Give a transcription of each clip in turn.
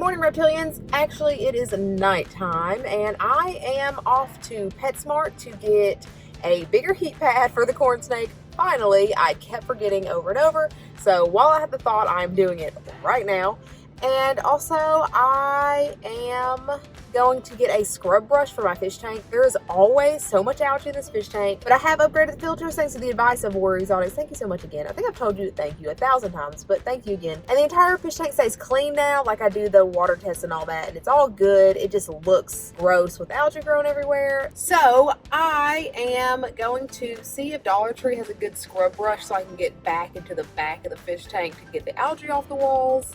morning, reptilians. Actually, it is nighttime, and I am off to PetSmart to get a bigger heat pad for the corn snake. Finally, I kept forgetting over and over, so while I had the thought, I'm doing it right now. And also, I am going to get a scrub brush for my fish tank. There is always so much algae in this fish tank, but I have upgraded the filters thanks to the advice of Warriors Audience. Thank you so much again. I think I've told you thank you 1,000 times, but thank you again. And the entire fish tank stays clean now, like I do the water test and all that, and it's all good. It just looks gross with algae growing everywhere. So I am going to see if Dollar Tree has a good scrub brush so I can get back into the back of the fish tank to get the algae off the walls.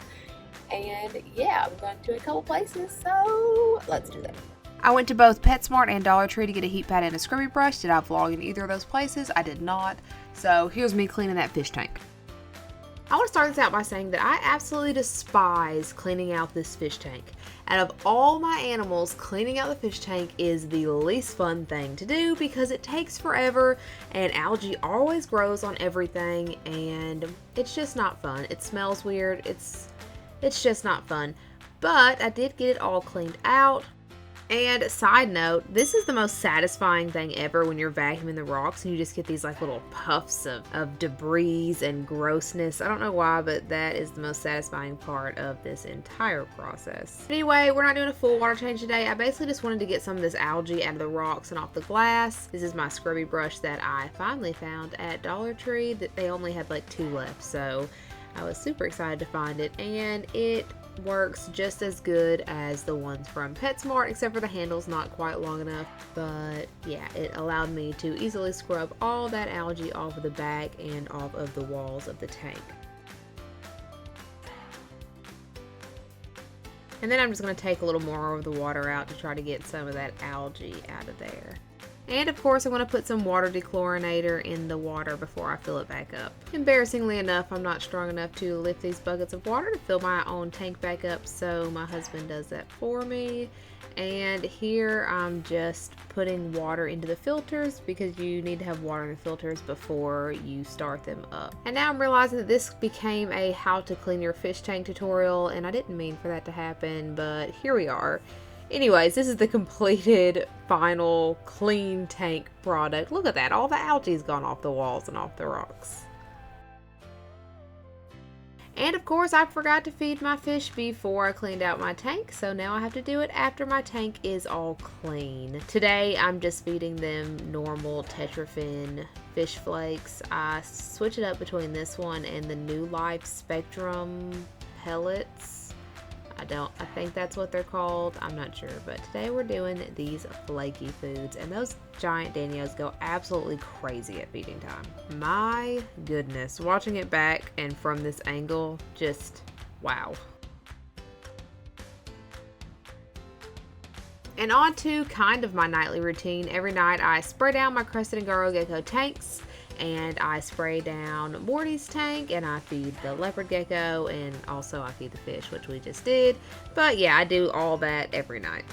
And yeah, I'm going to a couple places, so let's do that. I went to both PetSmart and Dollar Tree to get a heat pad and a scrubby brush. Did I vlog in either of those places? I did not. So here's me cleaning that fish tank. I want to start this out by saying that I absolutely despise cleaning out this fish tank. Out of all my animals, cleaning out the fish tank is the least fun thing to do because it takes forever and algae always grows on everything and it's just not fun. It smells weird. It's just not fun, but I did get it all cleaned out. And side note, this is the most satisfying thing ever when you're vacuuming the rocks and you just get these like little puffs of debris and grossness. I don't know why, but that is the most satisfying part of this entire process. Anyway, we're not doing a full water change today. I basically just wanted to get some of this algae out of the rocks and off the glass. This is my scrubby brush that I finally found at Dollar Tree. That they only had like 2 left, so I was super excited to find it, and it works just as good as the ones from PetSmart, except for the handle's not quite long enough. But yeah, it allowed me to easily scrub all that algae off of the back and off of the walls of the tank. And then I'm just going to take a little more of the water out to try to get some of that algae out of there. And of course, I'm going to put some water dechlorinator in the water before I fill it back up. Embarrassingly enough, I'm not strong enough to lift these buckets of water to fill my own tank back up, so my husband does that for me. And here I'm just putting water into the filters because you need to have water in the filters before you start them up. And now I'm realizing that this became a how to clean your fish tank tutorial, and I didn't mean for that to happen, but here we are. Anyways, this is the completed final clean tank product. Look at that, all the algae's gone off the walls and off the rocks. And of course, I forgot to feed my fish before I cleaned out my tank, so now I have to do it after my tank is all clean. Today, I'm just feeding them normal Tetrafin fish flakes. I switch it up between this one and the New Life Spectrum pellets. I think that's what they're called. I'm not sure, but today we're doing these flaky foods, and those giant Danios go absolutely crazy at feeding time. My goodness, watching it back and from this angle, just wow. And on to kind of my nightly routine. Every night I spray down my crested Angora gecko tanks, and I spray down Morty's tank, and I feed the leopard gecko, and also I feed the fish, which we just did. But yeah, I do all that every night.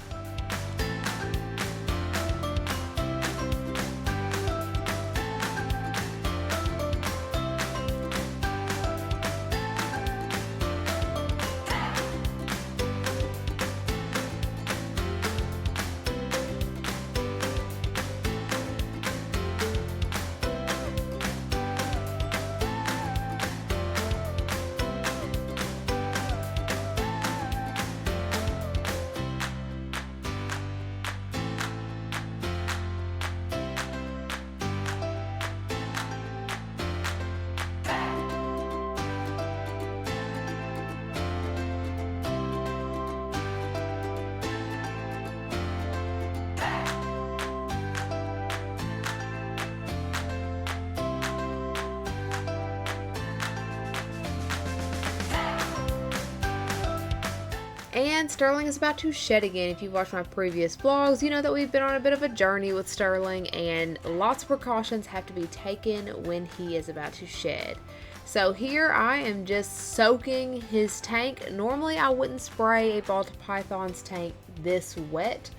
And Sterling is about to shed again. If you've watched my previous vlogs, you know that we've been on a bit of a journey with Sterling, and lots of precautions have to be taken when he is about to shed. So here I am just soaking his tank. Normally I wouldn't spray a ball python's tank this wet,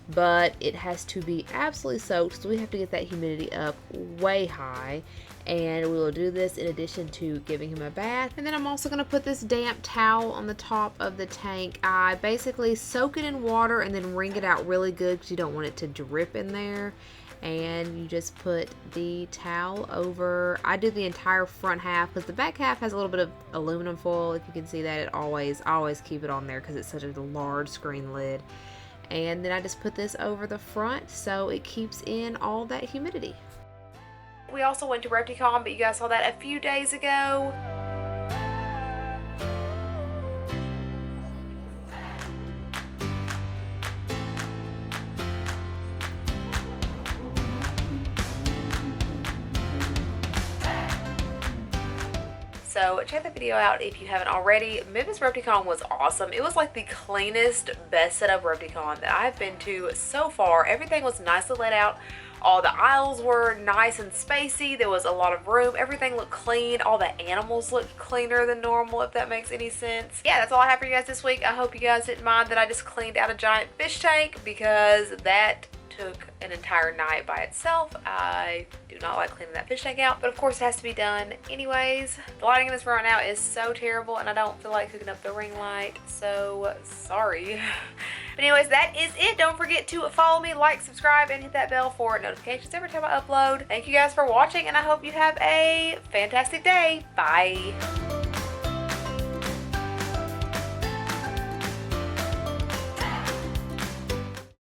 but it has to be absolutely soaked, so we have to get that humidity up way high. And we will do this in addition to giving him a bath. And then I'm also going to put this damp towel on the top of the tank. I basically soak it in water and then wring it out really good because you don't want it to drip in there. And you just put the towel over. I do the entire front half because the back half has a little bit of aluminum foil. If you can see that, I always keep it on there because it's such a large screen lid. And then I just put this over the front so it keeps in all that humidity. We also went to Repticon, but you guys saw that a few days ago. So check that video out if you haven't already. Memphis Repticon was awesome. It was like the cleanest, best set up Repticon that I've been to so far. Everything was nicely laid out. All the aisles were nice and spacey. There was a lot of room. Everything looked clean. All the animals looked cleaner than normal, if that makes any sense. Yeah, that's all I have for you guys this week. I hope you guys didn't mind that I just cleaned out a giant fish tank because that took an entire night by itself. I do not like cleaning that fish tank out, but of course it has to be done anyways. The lighting in this room right now is so terrible and I don't feel like hooking up the ring light, so sorry. But anyways, that is it. Don't forget to follow me, like, subscribe, and hit that bell for notifications every time I upload. Thank you guys for watching and I hope you have a fantastic day. Bye.